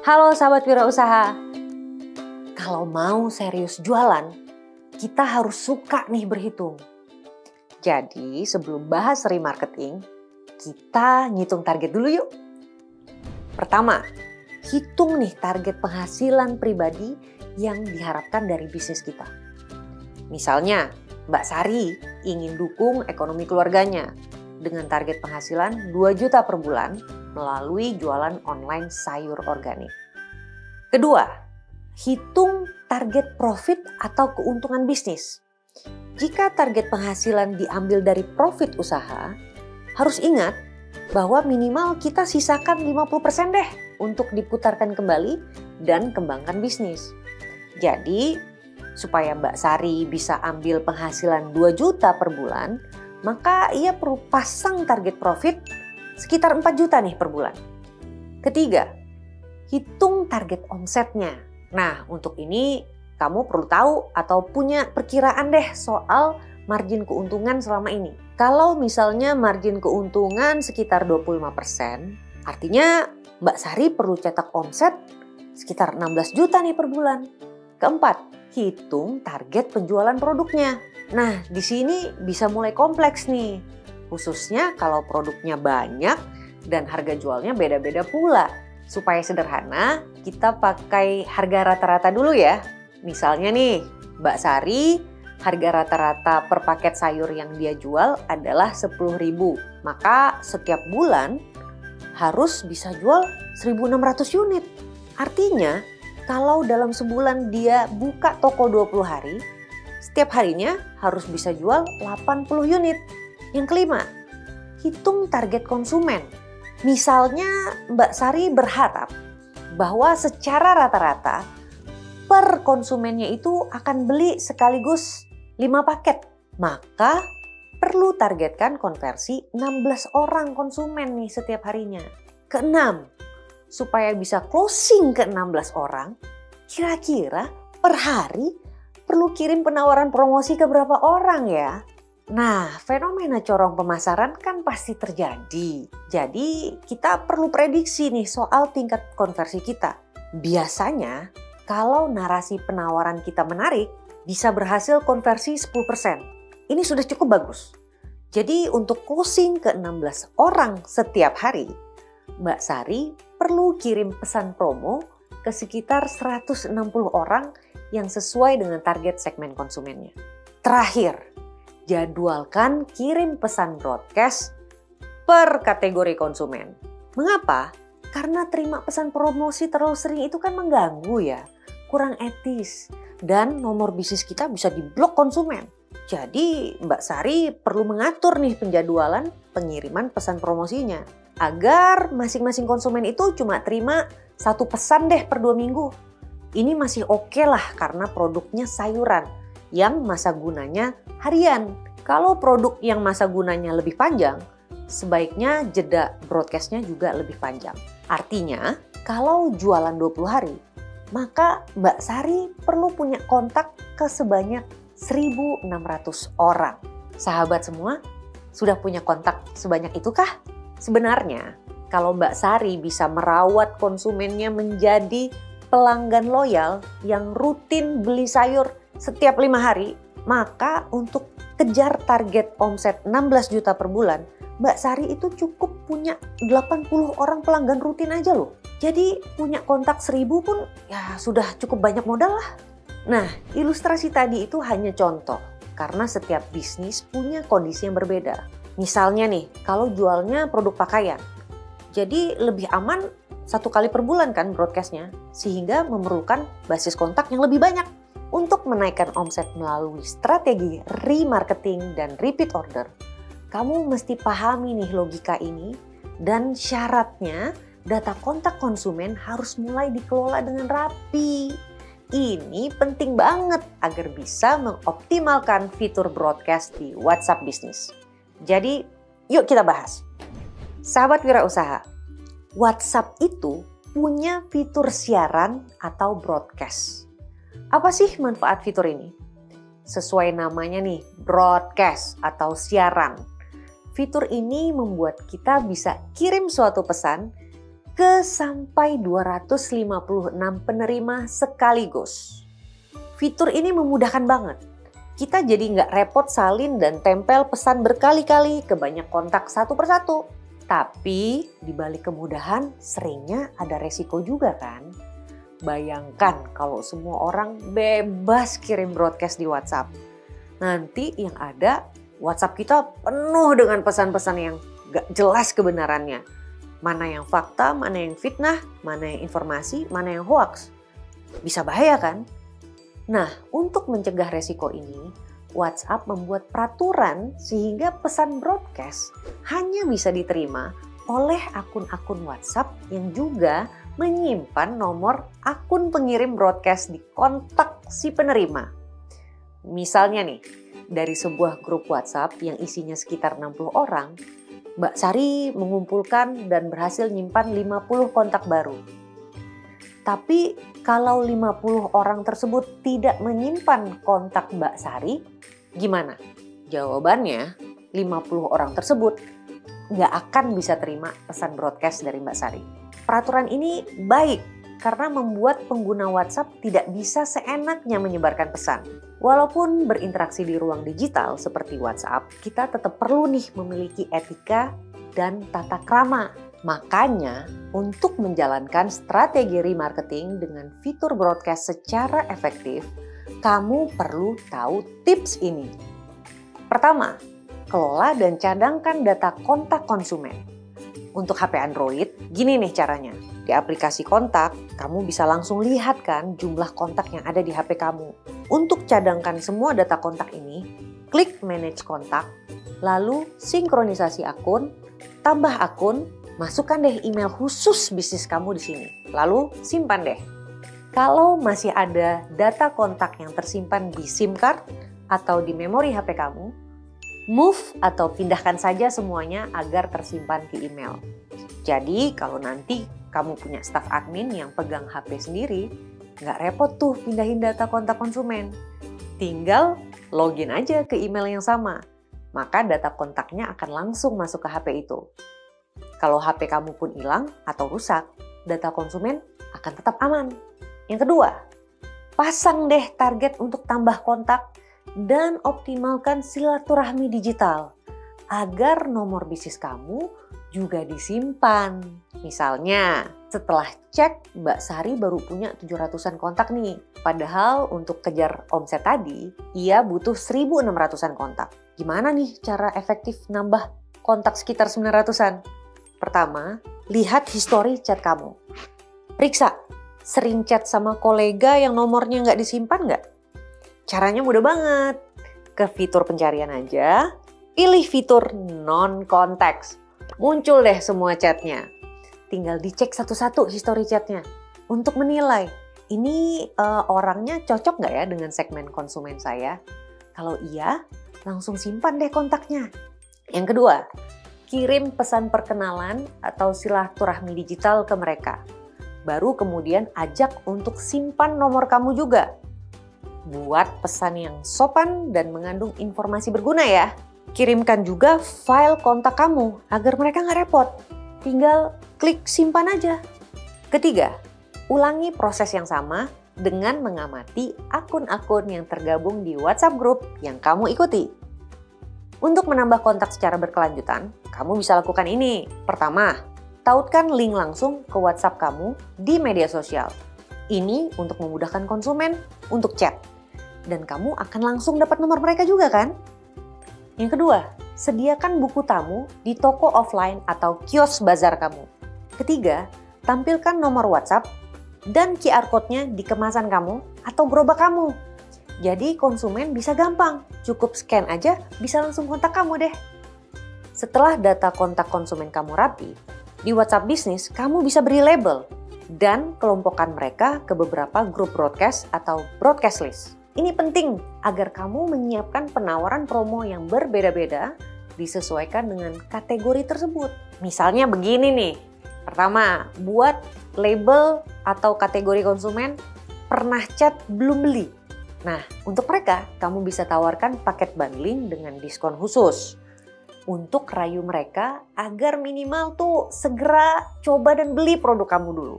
Halo sahabat wirausaha, kalau mau serius jualan, kita harus suka nih berhitung. Jadi sebelum bahas remarketing, kita ngitung target dulu yuk. Pertama, hitung nih target penghasilan pribadi yang diharapkan dari bisnis kita. Misalnya, Mbak Sari ingin dukung ekonomi keluarganya dengan target penghasilan 2 juta per bulan melalui jualan online sayur organik. Kedua, hitung target profit atau keuntungan bisnis. Jika target penghasilan diambil dari profit usaha, harus ingat bahwa minimal kita sisakan 50% deh untuk diputarkan kembali dan kembangkan bisnis. Jadi, supaya Mbak Sari bisa ambil penghasilan 2 juta per bulan, maka ia perlu pasang target profit sekitar 4 juta nih per bulan. Ketiga, hitung target omsetnya. Nah, untuk ini kamu perlu tahu atau punya perkiraan deh soal margin keuntungan selama ini. Kalau misalnya margin keuntungan sekitar 25%, artinya Mbak Sari perlu cetak omset sekitar 16 juta nih per bulan. Keempat, hitung target penjualan produknya. Nah, di sini bisa mulai kompleks nih. Khususnya kalau produknya banyak dan harga jualnya beda-beda pula. Supaya sederhana, kita pakai harga rata-rata dulu ya. Misalnya nih, Mbak Sari, harga rata-rata per paket sayur yang dia jual adalah 10.000. Maka setiap bulan harus bisa jual 1.600 unit. Artinya, kalau dalam sebulan dia buka toko 20 hari, setiap harinya harus bisa jual 80 unit. Yang kelima, hitung target konsumen. Misalnya Mbak Sari berharap bahwa secara rata-rata per konsumennya itu akan beli sekaligus 5 paket. Maka perlu targetkan konversi 16 orang konsumen nih setiap harinya. Keenam, supaya bisa closing ke 16 orang, kira-kira per hari perlu kirim penawaran promosi ke berapa orang ya? Nah, fenomena corong pemasaran kan pasti terjadi. Jadi kita perlu prediksi nih soal tingkat konversi kita. Biasanya kalau narasi penawaran kita menarik, bisa berhasil konversi 10%. Ini sudah cukup bagus. Jadi untuk closing ke 16 orang setiap hari, Mbak Sari perlu kirim pesan promo ke sekitar 160 orang yang sesuai dengan target segmen konsumennya. Terakhir, jadwalkan kirim pesan broadcast per kategori konsumen. Mengapa? Karena terima pesan promosi terlalu sering itu kan mengganggu ya, kurang etis. Dan nomor bisnis kita bisa diblok konsumen. Jadi Mbak Sari perlu mengatur nih penjadwalan pengiriman pesan promosinya. Agar masing-masing konsumen itu cuma terima 1 pesan deh per 2 minggu. Ini masih oke lah karena produknya sayuran yang masa gunanya harian. Kalau produk yang masa gunanya lebih panjang, sebaiknya jeda broadcastnya juga lebih panjang. Artinya, kalau jualan 20 hari, maka Mbak Sari perlu punya kontak ke sebanyak 1.600 orang. Sahabat semua, sudah punya kontak sebanyak itu kah? Sebenarnya, kalau Mbak Sari bisa merawat konsumennya menjadi pelanggan loyal yang rutin beli sayur setiap 5 hari, maka untuk kejar target omset 16 juta per bulan, Mbak Sari itu cukup punya 80 orang pelanggan rutin aja loh. Jadi punya kontak 1.000 pun ya sudah cukup banyak modal lah. Nah, ilustrasi tadi itu hanya contoh karena setiap bisnis punya kondisi yang berbeda. Misalnya nih, kalau jualnya produk pakaian, jadi lebih aman 1 kali per bulan kan broadcastnya, sehingga memerlukan basis kontak yang lebih banyak. Untuk menaikkan omset melalui strategi remarketing dan repeat order, kamu mesti pahami nih logika ini dan syaratnya data kontak konsumen harus mulai dikelola dengan rapi. Ini penting banget agar bisa mengoptimalkan fitur broadcast di WhatsApp Business. Jadi, yuk kita bahas. Sahabat wirausaha, WhatsApp itu punya fitur siaran atau broadcast. Apa sih manfaat fitur ini? Sesuai namanya nih, broadcast atau siaran. Fitur ini membuat kita bisa kirim suatu pesan ke sampai 256 penerima sekaligus. Fitur ini memudahkan banget. Kita jadi nggak repot salin dan tempel pesan berkali-kali ke banyak kontak satu persatu. Tapi di balik kemudahan seringnya ada resiko juga kan? Bayangkan kalau semua orang bebas kirim broadcast di WhatsApp. Nanti yang ada WhatsApp kita penuh dengan pesan-pesan yang nggak jelas kebenarannya. Mana yang fakta, mana yang fitnah, mana yang informasi, mana yang hoax. Bisa bahaya kan? Nah, untuk mencegah resiko ini, WhatsApp membuat peraturan sehingga pesan broadcast hanya bisa diterima oleh akun-akun WhatsApp yang juga menyimpan nomor akun pengirim broadcast di kontak si penerima. Misalnya nih, dari sebuah grup WhatsApp yang isinya sekitar 60 orang, Mbak Sari mengumpulkan dan berhasil nyimpan 50 kontak baru. Tapi kalau 50 orang tersebut tidak menyimpan kontak Mbak Sari, gimana? Jawabannya 50 orang tersebut nggak akan bisa terima pesan broadcast dari Mbak Sari. Peraturan ini baik karena membuat pengguna WhatsApp tidak bisa seenaknya menyebarkan pesan. Walaupun berinteraksi di ruang digital seperti WhatsApp, kita tetap perlu nih memiliki etika dan tata krama. Makanya, untuk menjalankan strategi remarketing dengan fitur broadcast secara efektif, kamu perlu tahu tips ini. Pertama, kelola dan cadangkan data kontak konsumen. Untuk HP Android, gini nih caranya. Di aplikasi kontak, kamu bisa langsung lihat kan jumlah kontak yang ada di HP kamu. Untuk cadangkan semua data kontak ini, klik Manage Kontak, lalu sinkronisasi akun, tambah akun, masukkan deh email khusus bisnis kamu di sini. Lalu simpan deh. Kalau masih ada data kontak yang tersimpan di SIM card atau di memori HP kamu, move atau pindahkan saja semuanya agar tersimpan ke email. Jadi kalau nanti kamu punya staf admin yang pegang HP sendiri, nggak repot tuh pindahin data kontak konsumen. Tinggal login aja ke email yang sama, maka data kontaknya akan langsung masuk ke HP itu. Kalau HP kamu pun hilang atau rusak, data konsumen akan tetap aman. Yang kedua, pasang deh target untuk tambah kontak dan optimalkan silaturahmi digital agar nomor bisnis kamu juga disimpan. Misalnya, setelah cek Mbak Sari baru punya 700-an kontak nih. Padahal untuk kejar omset tadi, ia butuh 1.600-an kontak. Gimana nih cara efektif nambah kontak sekitar 900-an? Pertama, lihat histori chat kamu. Periksa, sering chat sama kolega yang nomornya nggak disimpan nggak? Caranya mudah banget. Ke fitur pencarian aja, pilih fitur non-contacts. Muncul deh semua chatnya. Tinggal dicek satu-satu histori chatnya untuk menilai ini orangnya cocok nggak ya dengan segmen konsumen saya. Kalau iya, langsung simpan deh kontaknya. Yang kedua, kirim pesan perkenalan atau silaturahmi digital ke mereka. Baru kemudian ajak untuk simpan nomor kamu juga. Buat pesan yang sopan dan mengandung informasi berguna ya. Kirimkan juga file kontak kamu agar mereka nggak repot. Tinggal klik simpan aja. Ketiga, ulangi proses yang sama dengan mengamati akun-akun yang tergabung di WhatsApp group yang kamu ikuti. Untuk menambah kontak secara berkelanjutan, kamu bisa lakukan ini. Pertama, tautkan link langsung ke WhatsApp kamu di media sosial. Ini untuk memudahkan konsumen untuk chat. Dan kamu akan langsung dapat nomor mereka juga kan? Yang kedua, sediakan buku tamu di toko offline atau kios bazar kamu. Ketiga, tampilkan nomor WhatsApp dan QR code-nya di kemasan kamu atau gerobak kamu. Jadi konsumen bisa gampang, cukup scan aja bisa langsung kontak kamu deh. Setelah data kontak konsumen kamu rapi, di WhatsApp bisnis kamu bisa beri label dan kelompokkan mereka ke beberapa grup broadcast atau broadcast list. Ini penting agar kamu menyiapkan penawaran promo yang berbeda-beda disesuaikan dengan kategori tersebut. Misalnya begini nih. Pertama, buat label atau kategori konsumen pernah chat belum beli. Nah, untuk mereka kamu bisa tawarkan paket bundling dengan diskon khusus. untuk rayu mereka agar minimal tuh segera coba dan beli produk kamu dulu.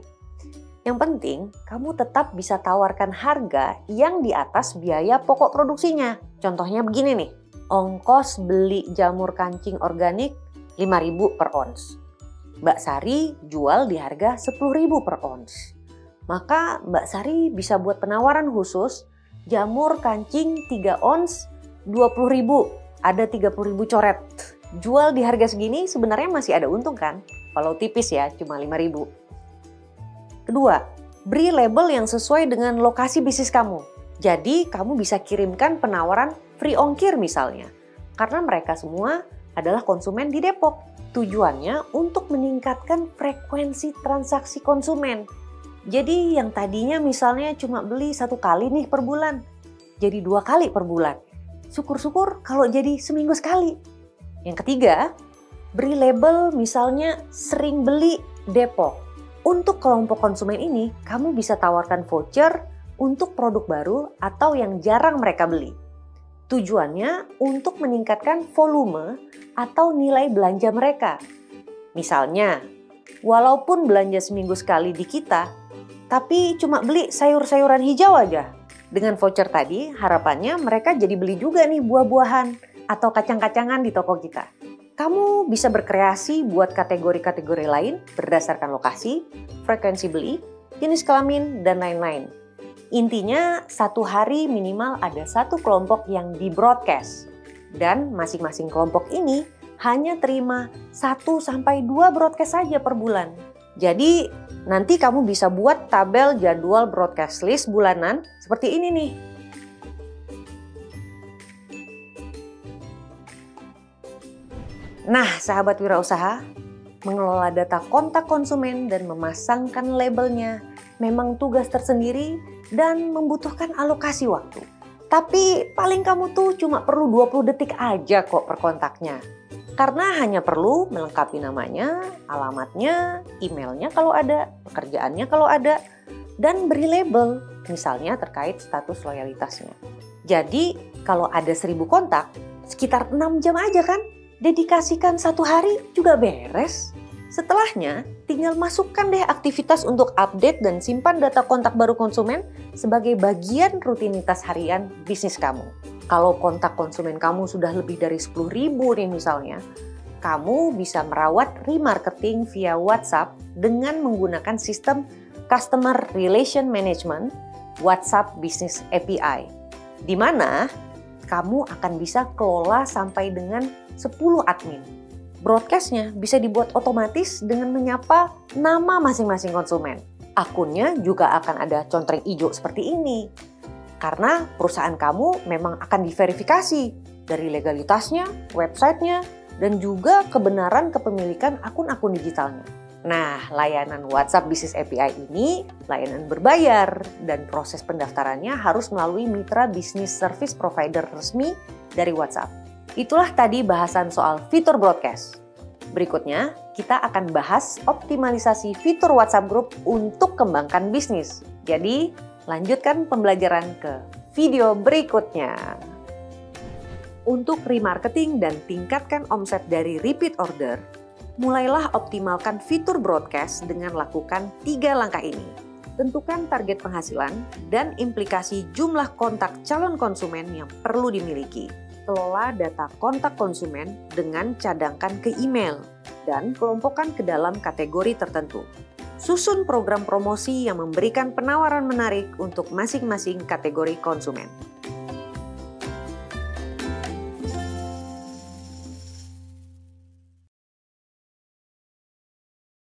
Yang penting, kamu tetap bisa tawarkan harga yang di atas biaya pokok produksinya. Contohnya begini nih, ongkos beli jamur kancing organik 5.000 per ons. Mbak Sari jual di harga 10.000 per ons. Maka Mbak Sari bisa buat penawaran khusus jamur kancing 3 ons 20.000, ada 30.000 coret. Jual di harga segini sebenarnya masih ada untung kan? Kalau tipis ya, cuma 5.000. Kedua, beri label yang sesuai dengan lokasi bisnis kamu. Jadi, kamu bisa kirimkan penawaran free ongkir misalnya. Karena mereka semua adalah konsumen di Depok. Tujuannya untuk meningkatkan frekuensi transaksi konsumen. Jadi, yang tadinya misalnya cuma beli 1 kali nih per bulan, jadi 2 kali per bulan. Syukur-syukur kalau jadi seminggu sekali. Yang ketiga, beri label misalnya sering beli Depok. Untuk kelompok konsumen ini, kamu bisa tawarkan voucher untuk produk baru atau yang jarang mereka beli. Tujuannya untuk meningkatkan volume atau nilai belanja mereka. Misalnya, walaupun belanja seminggu sekali di kita, tapi cuma beli sayur-sayuran hijau aja. Dengan voucher tadi, harapannya mereka jadi beli juga nih buah-buahan atau kacang-kacangan di toko kita. Kamu bisa berkreasi buat kategori-kategori lain berdasarkan lokasi, frekuensi beli, jenis kelamin, dan lain-lain. Intinya, 1 hari minimal ada 1 kelompok yang di-broadcast. Dan masing-masing kelompok ini hanya terima 1-2 broadcast saja per bulan. Jadi, nanti kamu bisa buat tabel jadwal broadcast list bulanan seperti ini nih. Nah, sahabat wirausaha, mengelola data kontak konsumen dan memasangkan labelnya memang tugas tersendiri dan membutuhkan alokasi waktu. Tapi paling kamu tuh cuma perlu 20 detik aja kok per kontaknya. Karena hanya perlu melengkapi namanya, alamatnya, emailnya kalau ada, pekerjaannya kalau ada, dan beri label, misalnya terkait status loyalitasnya. Jadi kalau ada 1.000 kontak, sekitar 6 jam aja kan? Dedikasikan 1 hari juga beres. Setelahnya, tinggal masukkan deh aktivitas untuk update dan simpan data kontak baru konsumen sebagai bagian rutinitas harian bisnis kamu. Kalau kontak konsumen kamu sudah lebih dari 10.000 nih misalnya, kamu bisa merawat remarketing via WhatsApp dengan menggunakan sistem Customer Relation Management WhatsApp Business API, di mana kamu akan bisa kelola sampai dengan 10 admin. Broadcastnya bisa dibuat otomatis dengan menyapa nama masing-masing konsumen. Akunnya juga akan ada contreng hijau seperti ini. Karena perusahaan kamu memang akan diverifikasi dari legalitasnya, websitenya, dan juga kebenaran kepemilikan akun-akun digitalnya. Nah, layanan WhatsApp Business API ini layanan berbayar dan proses pendaftarannya harus melalui mitra bisnis service provider resmi dari WhatsApp. Itulah tadi bahasan soal fitur broadcast. Berikutnya, kita akan bahas optimalisasi fitur WhatsApp Group untuk kembangkan bisnis. Jadi, lanjutkan pembelajaran ke video berikutnya. Untuk remarketing dan tingkatkan omset dari repeat order, mulailah optimalkan fitur broadcast dengan lakukan 3 langkah ini. Tentukan target penghasilan dan implikasi jumlah kontak calon konsumen yang perlu dimiliki. Kelola data kontak konsumen dengan cadangkan ke email dan kelompokkan ke dalam kategori tertentu. Susun program promosi yang memberikan penawaran menarik untuk masing-masing kategori konsumen.